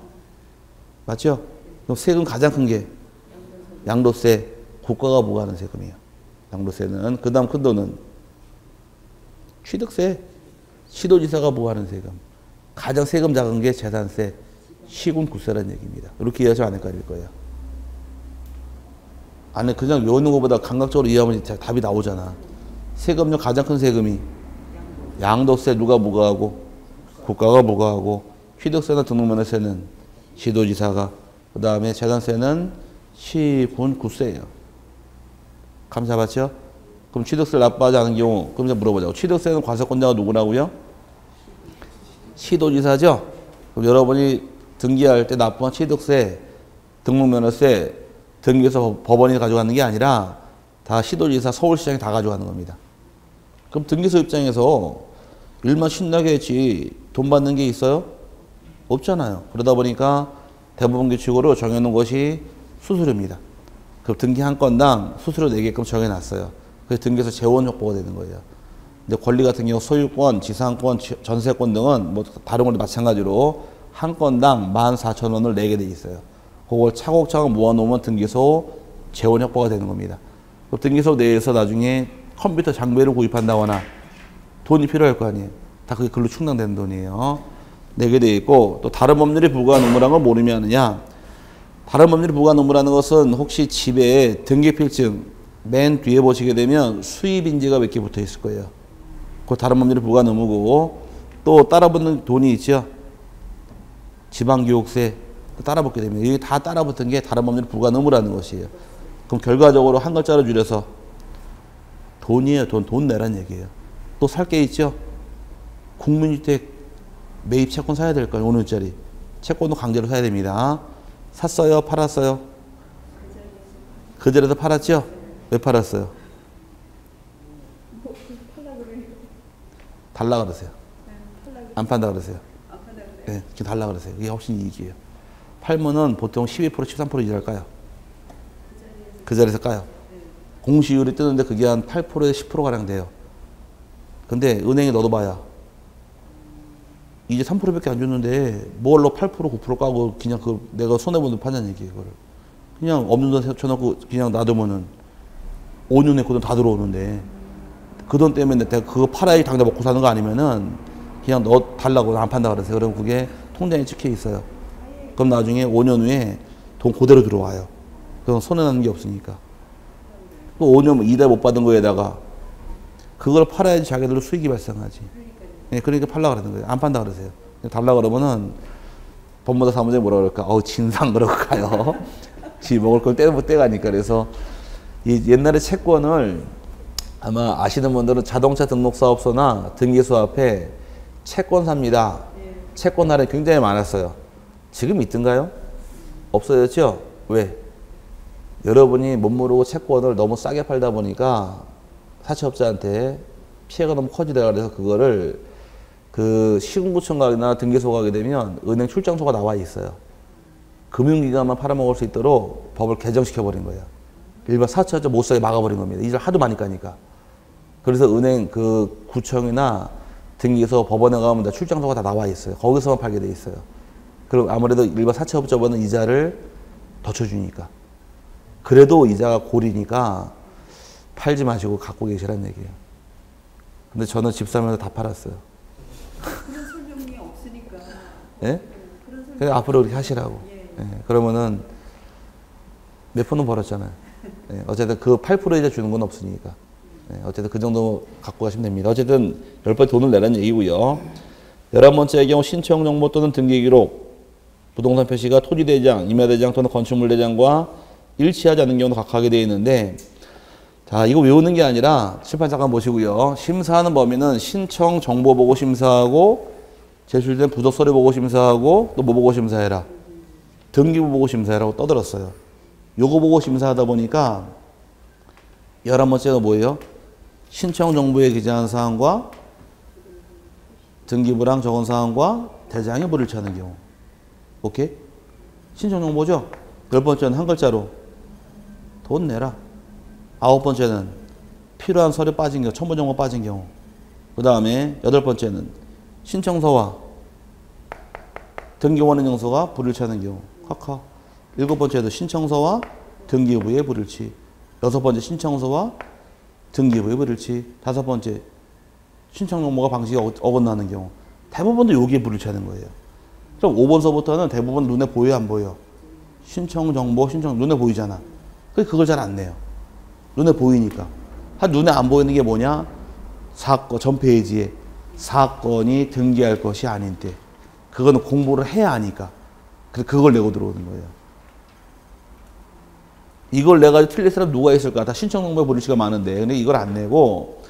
맞죠? 그럼 세금 가장 큰 게 양도세, 국가가 부과하는 세금이에요. 양도세는. 그 다음 큰 돈은 취득세, 시도지사가 부과하는 세금. 가장 세금 작은 게 재산세, 시군구세라는 얘기입니다. 이렇게 이해하시면 안 헷갈릴 거예요. 안에 그냥 외우는 것보다 감각적으로 이해하면 답이 나오잖아. 세금중 가장 큰 세금이 양도세 누가 부과하고 국가가 부과하고 취득세나 등록면허세는 시도지사가 그 다음에 재산세는 시군구세예요. 감 잡았죠? 그럼 취득세를 납부하지 않은 경우 그럼 이제 물어보자고. 취득세는 과세권자가 누구라고요? 시도지사죠? 그럼 여러분이 등기할 때 납부한 취득세, 등록면허세, 등기해서 법원이 가져가는 게 아니라 다 시도지사, 서울시장이 다 가져가는 겁니다. 그럼 등기소 입장에서 일만 신나게 했지 돈 받는 게 있어요? 없잖아요. 그러다 보니까 대부분 규칙으로 정해놓은 것이 수수료입니다. 그럼 등기 한 건당 수수료 내게끔 정해놨어요. 그래서 등기에서 재원 확보가 되는 거예요. 근데 권리 같은 경우 소유권, 지상권, 전세권 등은 뭐 다른 걸로 마찬가지로 한 건당 14,000원을 내게 돼 있어요. 그걸 차곡차곡 모아놓으면 등기소 재원 확보가 되는 겁니다. 그럼 등기소 내에서 나중에 컴퓨터 장비를 구입한다거나 돈이 필요할 거 아니에요. 다 그게 글로 충당되는 돈이에요. 내게 돼 있고 또 다른 법률이 부과한 의무라는 걸 모르면 하느냐. 다른 법률이 부과한 의무라는 것은 혹시 집에 등기필증 맨 뒤에 보시게 되면 수입인지가 몇 개 붙어 있을 거예요. 그 다른 법률이 부과한 의무고 또 따라붙는 돈이 있죠. 지방교육세 따라붙게 됩니다. 이게 다 따라붙은 게 다른 법률이 부과한 의무라는 것이에요. 그럼 결과적으로 한 글자로 줄여서 돈이에요. 돈 내라는 얘기예요. 또 살 게 있죠. 국민주택 매입 채권 사야 될 거예요. 5년짜리. 채권도 강제로 사야 됩니다. 샀어요? 팔았어요? 그 자리에서 팔았죠? 왜 팔았어요? 달라 그러세요. 안 판다 그러세요. 네, 지금 달라 그러세요. 이게 훨씬 이익이에요. 팔면은 보통 12%, 13% 이자일까요? 그 자리에서 까요. 공시율이 뜨는데 그게 한 8%에서 10%가량 돼요. 근데 은행에 넣어봐야 이제 3%밖에 안 줬는데 뭘로 8% 9% 까고 그냥 그 내가 손해본 돈 파냐는 얘기예요. 그거를. 그냥 없는 돈 세워놓고 그냥 놔두면은 5년 내그 돈 다 들어오는데 그 돈 때문에 내가 그거 팔아야 당장 먹고 사는 거 아니면은 그냥 너 달라고 안 판다 그러세요. 그럼 그게 통장에 찍혀 있어요. 그럼 나중에 5년 후에 돈 그대로 들어와요. 그럼 손해나는 게 없으니까. 또 5년 이달 못 받은 거에다가 그걸 팔아야지 자기들도 수익이 발생하지. 예, 그러니까 팔라 그러는 거예요. 안 판다 그러세요. 달라 그러면은 법무사 사무장이 뭐라 그럴까? 진상 그러고 가요. 지 먹을 걸 떼가니까. 그래서 이 옛날에 채권을 아마 아시는 분들은 자동차 등록사업소나 등기소 앞에 채권 삽니다. 채권 할인 굉장히 많았어요. 지금 있던가요? 없어졌죠? 왜? 여러분이 못 모르고 채권을 너무 싸게 팔다 보니까 사채업자한테 피해가 너무 커지다 그래서 그거를 그 시군구청 가거나 등기소 가게 되면 은행 출장소가 나와 있어요. 금융기관만 팔아먹을 수 있도록 법을 개정시켜 버린 거예요. 일반 사채업자 못 사게 막아버린 겁니다. 이걸 하도 많이 까니까. 그래서 은행 그 구청이나 등기소 법원에 가면 다 출장소가 다 나와 있어요. 거기서만 팔게 돼 있어요. 그리고 아무래도 일반 사채업자보다는 이자를 더 쳐주니까. 그래도 이자가 고리니까 팔지 마시고 갖고 계시란 얘기예요. 근데 저는 집 사면서 다 팔았어요. 그런 설명이 없으니까. 예? 그래 앞으로 그렇게 하시라고. 예. 그러면은 몇 푼은 벌었잖아요. 예. 어쨌든 그 8% 이자 주는 건 없으니까. 예. 어쨌든 그 정도 갖고 가시면 됩니다. 어쨌든 10번 돈을 내라는 얘기고요. 11번째의 경우 신청 정보 또는 등기 기록, 부동산 표시가 토지대장, 임야대장 또는 건축물대장과 일치하지 않는 경우도 각하게 되어 있는데, 자, 이거 외우는 게 아니라 칠판 잠깐 보시고요. 심사하는 범위는 신청 정보 보고 심사하고, 제출된 부속 서류 보고 심사하고, 또 뭐 보고 심사해라? 등기부 보고 심사해라고 떠들었어요. 요거 보고 심사하다 보니까 11번째가 뭐예요? 신청 정보에 기재한 사항과 등기부랑 적은 사항과 대장에 불일치하는 경우. 오케이? 신청 정보죠? 10번째는 한 글자로 돈 내라. 9번째는 필요한 서류 빠진 경우, 첨부 정보 빠진 경우. 그 다음에 8번째는 신청서와 등기원인 영서가 불일치하는 경우. 카카. 7번째도 신청서와 등기부의 불일치. 6번째 신청서와 등기부의 불일치. 5번째 신청 정보가 방식이 어긋나는 경우. 대부분도 여기에 불일치하는 거예요. 그럼 5번서부터는 대부분 눈에 보여요, 안 보여? 신청 정보, 신청 눈에 보이잖아. 그걸 잘 안 내요. 눈에 보이니까. 눈에 안 보이는 게 뭐냐? 사건, 전 페이지에 사건이 등기할 것이 아닌 때. 그거는 공부를 해야 하니까. 그래서 그걸 내고 들어오는 거예요. 이걸 내가지고 틀릴 사람 누가 있을까? 다 신청 정보에 불일치가 많은데. 근데 이걸 안 내고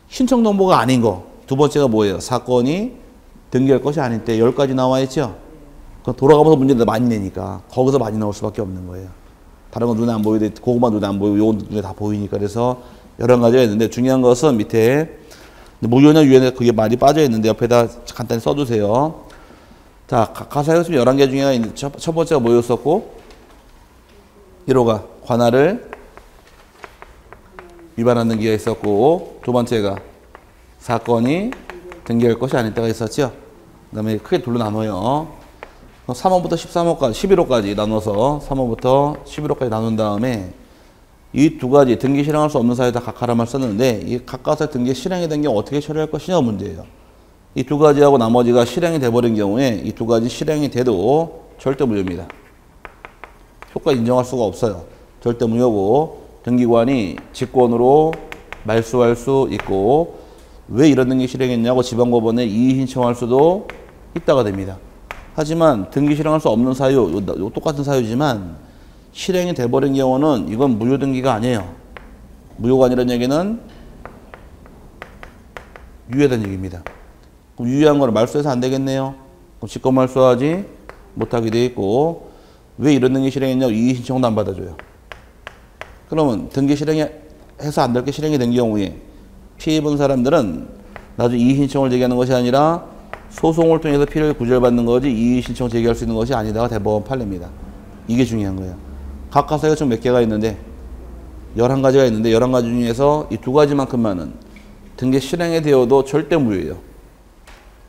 신청 정보가 아닌 거. 두 번째가 뭐예요? 사건이 등기할 것이 아닌 때 10가지 나와 있죠? 그럼 돌아가면서 문제를 많이 내니까 거기서 많이 나올 수밖에 없는 거예요. 다른 건 눈에 안 보이는데 그것만 눈에 안 보이고 요건 눈에 다 보이니까. 그래서 11가지가 있는데 중요한 것은 밑에 무효냐 유효냐 그게 많이 빠져 있는데 옆에다 간단히 써두세요. 자, 가사에 지금 11개 중에 첫 번째가 뭐였었고 1호가 관할을 위반하는 기가 있었고 두 번째가 사건이 등기할 것이 아닌 때가 있었죠. 그 다음에 크게 둘로 나눠요. 3호부터 13호까지 11호까지 나눠서 3호부터 11호까지 나눈 다음에 이 두 가지 등기 실행할 수 없는 사유에 다 각하라만 썼는데 이 각각의 등기 실행이 된 경우 어떻게 처리할 것이냐 문제예요. 이 두 가지하고 나머지가 실행이 돼버린 경우에 이 두 가지 실행이 돼도 절대 무효입니다. 효과 인정할 수가 없어요. 절대 무효고 등기관이 직권으로 말소할 수 있고 왜 이런 등기 실행했냐고 지방법원에 이의 신청할 수도 있다가 됩니다. 하지만 등기 실행할 수 없는 사유, 요 똑같은 사유지만 실행이 돼버린 경우는 이건 무효 등기가 아니에요. 무효가 아니라는 얘기는 유효하다는 얘기입니다. 그럼 유효한 거를 말소해서 안 되겠네요. 그럼 직권 말소하지 못하게 돼 있고 왜 이런 등기 실행했냐고 이의 신청도 안 받아줘요. 그러면 등기 실행해서 안 될 게 실행이 된 경우에 피해 입은 사람들은 나중에 이의 신청을 제기하는 것이 아니라 소송을 통해서 피해를 구제받는 거지 이의 신청 제기할 수 있는 것이 아니다가 대법원 판례입니다. 이게 중요한 거예요. 각각 사유가 총 몇 개가 있는데 11가지가 있는데 11가지 중에서 이 두 가지만큼만은 등기 실행이 되어도 절대 무효예요.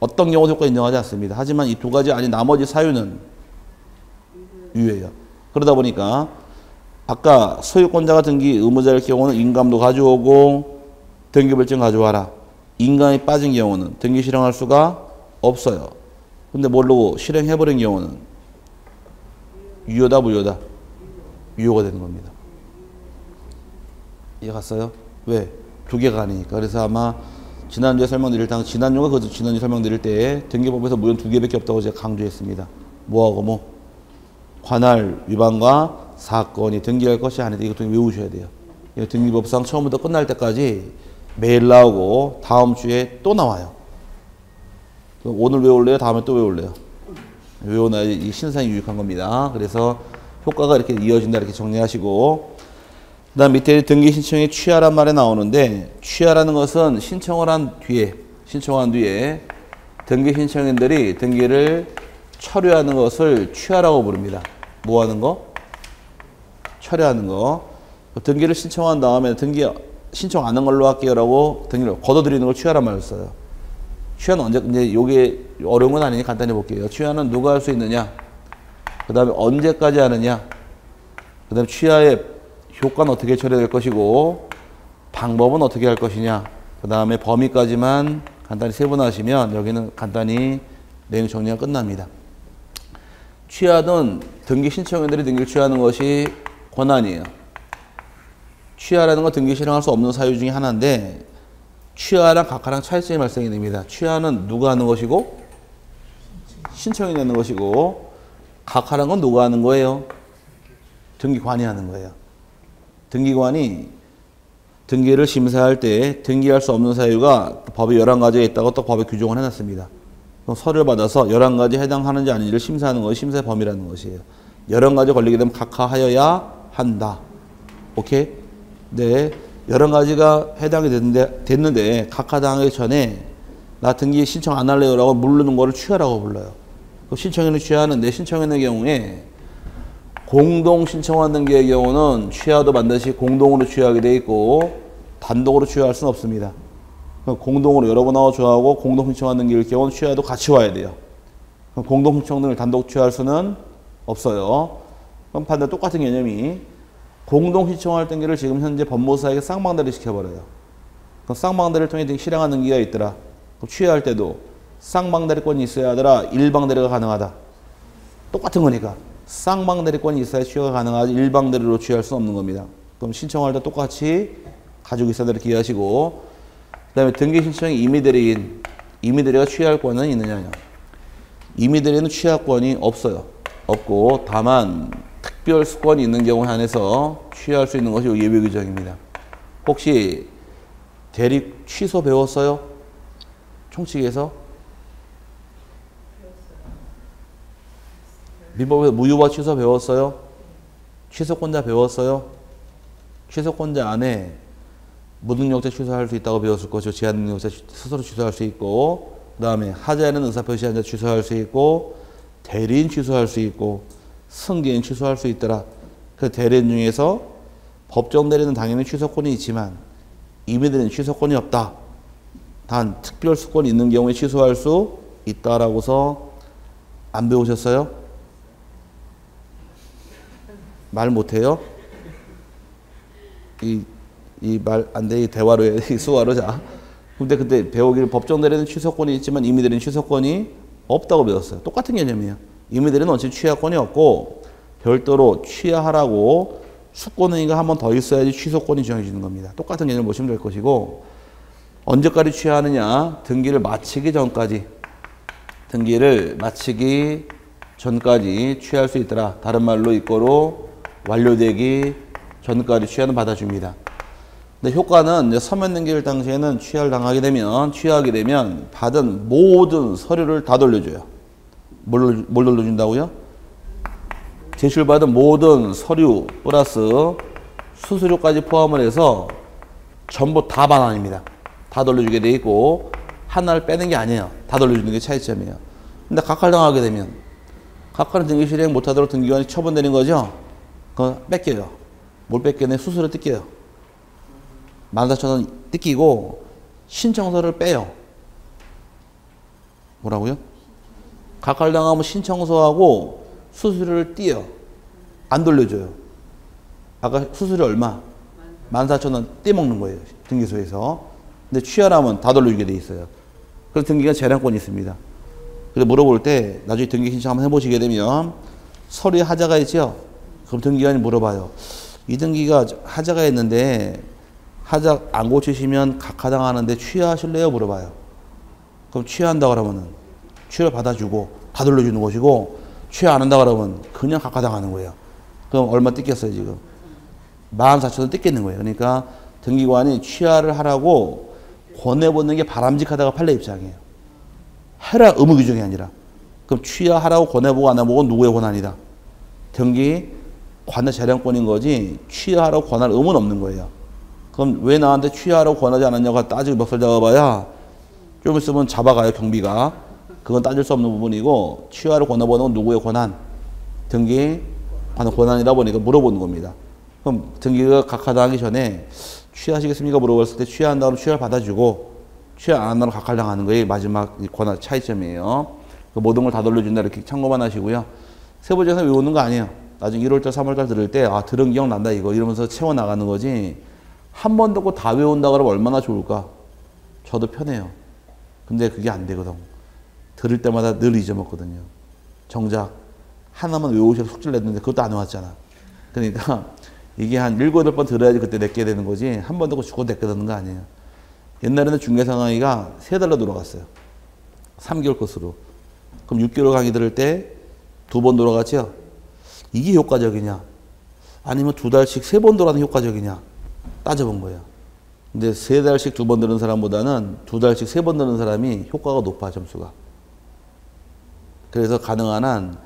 어떤 경우도 효과 인정하지 않습니다. 하지만 이 두 가지 아닌 나머지 사유는 유효해요. 그러다 보니까 아까 소유권자가 등기 의무자일 경우는 인감도 가져오고 등기불증 가져와라. 인감이 빠진 경우는 등기 실행할 수가 없어요. 근데 모르고 실행해버린 경우는 유효다 무효다? 유효가 되는 겁니다. 이해 갔어요? 왜? 두 개가 아니니까. 그래서 아마 지난주에 설명드릴 때, 지난주 설명드릴 때 등기법에서 무효는 두 개밖에 없다고 제가 강조했습니다. 뭐하고 뭐? 관할 위반과 사건이 등기할 것이 아니다. 이거 외우셔야 돼요. 이거 등기법상 처음부터 끝날 때까지 매일 나오고 다음 주에 또 나와요. 오늘 외울래요? 다음에 또 외울래요? 외워놔야 이 신상이 유익한 겁니다. 그래서 효과가 이렇게 이어진다 이렇게 정리하시고, 그 다음 밑에 등기 신청에 취하란 말에 나오는데, 취하라는 것은 신청한 뒤에 등기 신청인들이 등기를 처리하는 것을 취하라고 부릅니다. 뭐 하는 거? 처리하는 거. 등기를 신청한 다음에 등기 신청 안 한 걸로 할게요라고 등기를 걷어들이는 걸 취하란 말을 써요. 취하는 언제, 이제 요게 어려운 건 아니니 간단히 볼게요. 취하는 누가 할 수 있느냐? 그 다음에 언제까지 하느냐? 그 다음에 취하의 효과는 어떻게 처리될 것이고, 방법은 어떻게 할 것이냐? 그 다음에 범위까지만 간단히 세분화하시면 여기는 간단히 내용 정리가 끝납니다. 취하든 등기 신청인들이 등기를 취하는 것이 권한이에요. 취하라는 건 등기 실행할 수 없는 사유 중에 하나인데, 취하랑 각하랑 차이점이 발생이 됩니다. 취하는 누가 하는 것이고 신청인이 하는 것이고, 각하라는 건 누가 하는 거예요? 등기관이 하는 거예요. 등기관이 등기를 심사할 때 등기할 수 없는 사유가 법에 11가지가 있다고 또 법에 규정을 해놨습니다. 그럼 서류를 받아서 11가지 해당하는지 아닌지를 심사하는 것이 심사의 범위라는 것이에요. 11가지 걸리게 되면 각하하여야 한다. 오케이? 네. 11가지가 해당이 됐는데 각하당하기 전에 나 등기 신청 안 할래요 라고 물르는 거를 취하라고 불러요. 그 신청인을 취하는데, 신청인의 경우에 공동 신청한 등기의 경우는 취하도 반드시 공동으로 취하게 돼 있고 단독으로 취하할 수는 없습니다. 공동으로 여러 번 나와 취하고 공동 신청한 등기일 경우는 취하도 같이 와야 돼요. 공동 신청 등을 단독 취할 수는 없어요. 그럼 반대로 똑같은 개념이 공동 신청할 등기를 지금 현재 법무사에게 쌍방대리 시켜버려요. 그럼 쌍방대리를 통해 실행한 등기가 있더라. 그럼 취하할 때도 쌍방대리권이 있어야 하더라, 일방대리가 가능하다. 똑같은 거니까 쌍방대리권이 있어야 취하가 가능하지 일방대리로 취할 수는 없는 겁니다. 그럼 신청할 때 똑같이 가지고 있어야 이렇게 이해하시고, 그 다음에 등기 신청이 임의대리인, 임의대리가 취할 권은 있느냐? 임의대리는 취하권이 없어요. 없고 다만 특별 수권이 있는 경우에 한해서 취할 수 있는 것이 예외 규정입니다. 혹시 대리 취소 배웠어요? 총칙에서? 민법에서 무효와 취소 배웠어요? 취소권자 배웠어요? 취소권자 안에 무능력자 취소할 수 있다고 배웠을 것이고, 제한능력자 스스로 취소할 수 있고, 그 다음에 하지 않은 의사표시한 자 취소할 수 있고, 대리인 취소할 수 있고, 승계인 취소할 수 있더라. 그 대리인 중에서 법정 대리는 당연히 취소권이 있지만 임의대리는 취소권이 없다. 단 특별 수권이 있는 경우에 취소할 수 있다라고서 안 배우셨어요? 말 못해요? 이 말 안 돼. 이 대화로 해. 이 수화로. 자. 근데 그때 배우기를 법정 대리는 취소권이 있지만 임의대리는 취소권이 없다고 배웠어요. 똑같은 개념이에요. 임의대리는 어차피 취하권이 없고 별도로 취하하라고 수권행위가 한 번 더 있어야지 취소권이 정해지는 겁니다. 똑같은 개념을 보시면 될 것이고, 언제까지 취하느냐? 등기를 마치기 전까지. 등기를 마치기 전까지 취할 수 있더라. 다른 말로 이거로 완료되기 전까지 취하는 받아줍니다. 근데 효과는 이제 서면 등기를 당시에는 취하게 되면 받은 모든 서류를 다 돌려줘요. 뭘 돌려준다고요? 제출받은 모든 서류 플러스 수수료까지 포함을 해서 전부 다 반환입니다. 다 돌려주게 돼 있고, 하나를 빼는 게 아니에요. 다 돌려주는 게 차이점이에요. 근데 각하당하게 되면 각하는 등기 실행 못하도록 등기관이 처분되는 거죠. 그거 뺏겨요. 뭘 뺏겨내? 수수료 뜯겨요. 14,000원 뜯기고 신청서를 빼요. 뭐라고요? 각할당하면 신청서하고 수수료를 띄어. 안 돌려줘요. 아까 수수료 얼마? 14,000원 떼먹는 거예요. 등기소에서. 근데 취하라면 다 돌려주게 돼 있어요. 그래서 등기가 재량권이 있습니다. 그래서 물어볼 때 나중에 등기 신청 한번 해보시게 되면 서류에 하자가 있죠? 그럼 등기관이 물어봐요. 이 등기가 하자가 있는데 하자 안 고치시면 각하당하는데 취하하실래요? 물어봐요. 그럼 취하한다 그러면은 취를 받아주고 다 돌려주는 것이고 취하 안 한다 그러면 그냥 각하당하는 거예요. 그럼 얼마 뜯겠어요 지금? 14,000원 뜯겠는 거예요. 그러니까 등기관이 취하를 하라고 권해보는 게 바람직하다가 판례 입장이에요. 해라 의무 규정이 아니라. 그럼 취하하라고 권해보고 안 해보고 누구의 권한이다? 등기 관할 재량권인 거지 취하하라고 권할 의무는 없는 거예요. 그럼 왜 나한테 취하하라고 권하지 않았냐고 따지고 멱살 잡아봐야 좀 있으면 잡아가요 경비가. 그건 따질 수 없는 부분이고 취하를 권해보는 건 누구의 권한? 등기 관할 권한이다 보니까 물어보는 겁니다. 그럼 등기가 각하당하기 전에 취하하시겠습니까? 물어봤을 때 취하한다 그러면 취하를 받아주고 취하 안 한다면 각하당하는 거예요. 마지막 권한 차이점이에요. 그 모든 걸 다 돌려준다 이렇게 참고만 하시고요. 세부조사 외우는 거 아니에요. 나중에 1월달 3월달 들을 때 아 들은 기억난다 이거 이러면서 채워나가는 거지 한 번 듣고 다 외운다 그러면 얼마나 좋을까? 저도 편해요. 근데 그게 안 되거든. 들을 때마다 늘 잊어먹거든요. 정작 하나만 외우셔서 숙제를 냈는데 그것도 안 외웠잖아. 그러니까 이게 한 7, 8번 들어야지 그때 내게 되는 거지 한 번 듣고 죽고 내게 되는 거 아니에요. 옛날에는 중개상강의가 3달로 돌아갔어요. 3개월 코스로. 그럼 6개월 강의 들을 때 2번 돌아갔죠? 이게 효과적이냐? 아니면 2달씩 3번 돌아가는 효과적이냐? 따져본 거예요. 근데 3달씩 2번 들은 사람보다는 2달씩 3번 들은 사람이 효과가 높아, 점수가. 그래서 가능한 한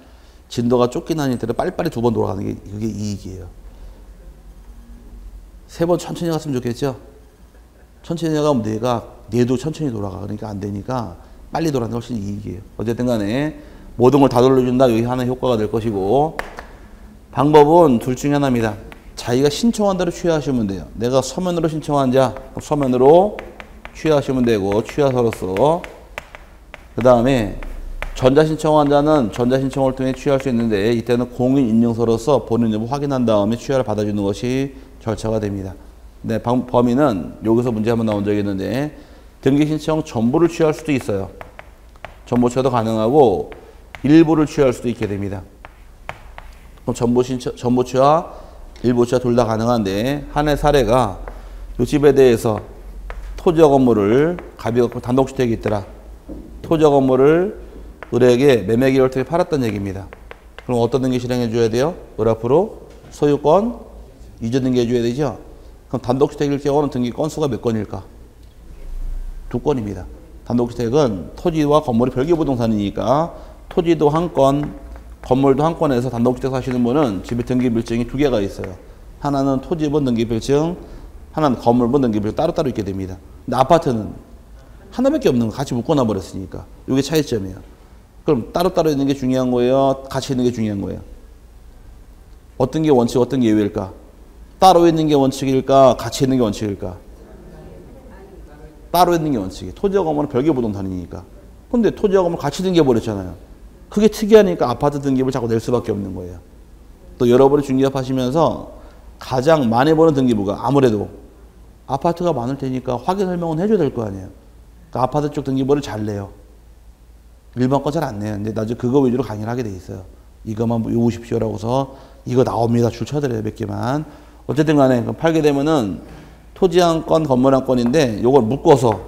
진도가 쫓긴 한이들은 빨리빨리 2번 돌아가는 게 그게 이익이에요. 3번 천천히 갔으면 좋겠죠? 천천히 가면 뇌도 천천히 돌아가. 그러니까 안 되니까 빨리 돌아가는 게 훨씬 이익이에요. 어쨌든 간에 모든 걸 다 돌려준다. 여기 하나의 효과가 될 것이고 방법은 둘 중에 하나입니다. 자기가 신청한 대로 취하하시면 돼요. 내가 서면으로 신청한 자 서면으로 취하하시면 되고 취하서로서 그 다음에 전자신청한 자는 전자신청을 통해 취할 수 있는데 이때는 공인인증서로서 본인 여부 확인한 다음에 취하를 받아주는 것이 절차가 됩니다. 네, 범위는 여기서 문제 한번 나온 적이 있는데 등기신청 전부를 취할 수도 있어요. 전부 취하도 가능하고 일부를 취할 수도 있게 됩니다. 그럼 전부 취하, 일부 취하 둘 다 가능한데 한 해 사례가 이 집에 대해서 토지와 건물을 가비가 단독주택이 있더라. 토지와 건물을 을에게 매매 기록을 통해 팔았던 얘기입니다. 그럼 어떤 등기 실행해 줘야 돼요? 을 앞으로 소유권 이전 등기해 줘야 되죠. 그럼 단독주택일 경우는 등기 건수가 몇 건일까? 2건입니다. 단독주택은 토지와 건물이 별개 부동산이니까 토지도 한 건, 건물도 한 건에서 단독주택 사시는 분은 집에 등기빌증이 2개가 있어요. 하나는 토지번 등기빌증, 하나는 건물번 등기빌증 따로따로 있게 됩니다. 근데 아파트는 하나밖에 없는 거 같이 묶어놔 버렸으니까 이게 차이점이에요. 그럼 따로따로 있는 게 중요한 거예요? 같이 있는 게 중요한 거예요? 어떤 게 원칙, 어떤 게 예외일까? 따로 있는 게 원칙일까? 같이 있는 게 원칙일까? 따로 있는 게 원칙이에요. 토지와 건물은 별개 부동산이니까. 근데 토지와 건물 같이 등기해버렸잖아요. 그게 특이하니까 아파트 등기부를 자꾸 낼 수밖에 없는 거예요. 또 여러분이 중개업 하시면서 가장 많이 보는 등기부가 아무래도 아파트가 많을 테니까 확인 설명은 해줘야 될 거 아니에요. 그러니까 아파트 쪽 등기부를 잘 내요. 일반 거 잘 안 내요. 근데 나중에 그거 위주로 강의를 하게 돼 있어요. 이거만 외우십시오라고서 이거 나옵니다. 줄 쳐드려요. 몇 개만. 어쨌든 간에 팔게 되면은 토지 한 건, 건물 한 건인데 요걸 묶어서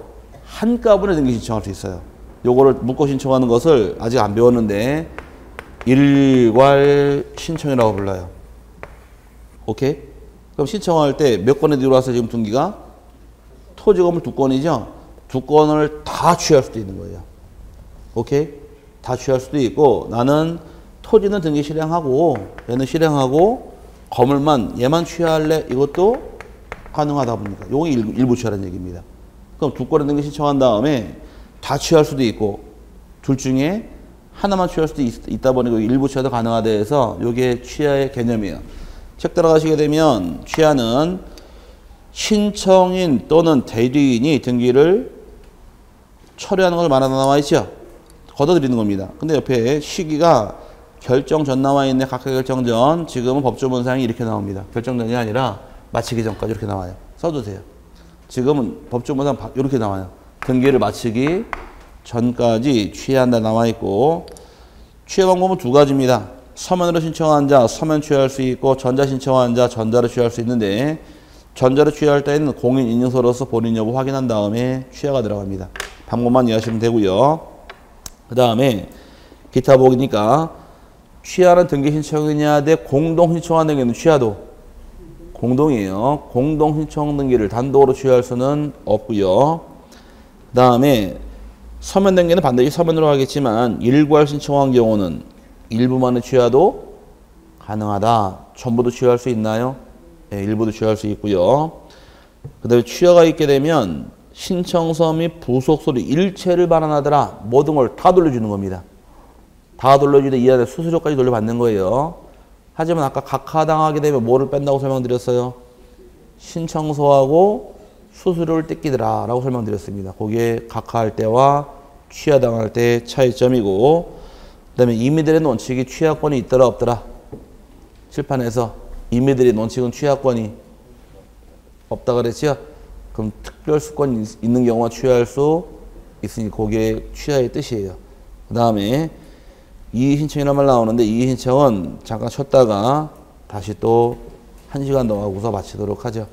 한꺼번에 등기 신청할 수 있어요. 요거를 묶어 신청하는 것을 아직 안 배웠는데 일괄 신청이라고 불러요. 오케이? 그럼 신청할 때 몇 건에 들어와서 지금 등기가? 토지 건물 2건이죠? 2건을 다 취할 수도 있는 거예요. 오케이? 다 취할 수도 있고 나는 토지는 등기 실행하고 얘는 실행하고 건물만 얘만 취할래? 이것도 가능하다 보니까 요게 일부 취하라는 얘기입니다. 그럼 2건에 등기 신청한 다음에 다 취할 수도 있고 둘 중에 하나만 취할 수도 있다 보니까 일부 취하도 가능하다 해서 요게 취하의 개념이에요. 책 들어가시게 되면 취하는 신청인 또는 대리인이 등기를 철회하는 걸 말하는 나와 있죠. 걷어들이는 겁니다. 근데 옆에 시기가 결정 전 나와 있네. 각하 결정 전. 지금은 법조문상이 이렇게 나옵니다. 결정 전이 아니라 마치기 전까지 이렇게 나와요. 써두세요. 지금은 법조문상 이렇게 나와요. 등기를 마치기 전까지 취하한다 나와 있고, 취하 방법은 두 가지입니다. 서면으로 신청한 자 서면 취하할 수 있고, 전자 신청한 자 전자로 취하할 수 있는데, 전자로 취하할 때는 공인 인증서로서 본인 여부 확인한 다음에 취하가 들어갑니다. 방법만 이해하시면 되고요. 그 다음에 기타 보기니까 취하는 등기 신청이냐 대 공동 신청한 등기는 취하도 공동이에요. 공동 신청 등기를 단독으로 취하할 수는 없고요. 그 다음에 서면 등기는 반드시 서면으로 하겠지만 일괄 신청한 경우는 일부만의 취하도 가능하다. 전부도 취하할 수 있나요? 네, 일부도 취하할 수 있고요. 그 다음에 취하가 있게 되면 신청서 및 부속서류 일체를 반환하더라. 모든 걸 다 돌려주는 겁니다. 다 돌려주는데 이 안에 수수료까지 돌려받는 거예요. 하지만 아까 각하당하게 되면 뭐를 뺀다고 설명드렸어요? 신청서하고 수수료를 뜯기더라 라고 설명드렸습니다. 그게 각하할 때와 취하당할 때의 차이점이고, 그 다음에 임의들의 논칙이 취하권이 있더라 없더라? 칠판에서 임의들의 논칙은 취하권이 없다 그랬죠? 그럼 특별수권이 있는 경우가 취하할 수 있으니 그게 취하의 뜻이에요. 그 다음에 이의신청이라는 말 나오는데, 이의신청은 잠깐 쉬었다가 다시 또 1시간 더 하고서 마치도록 하죠.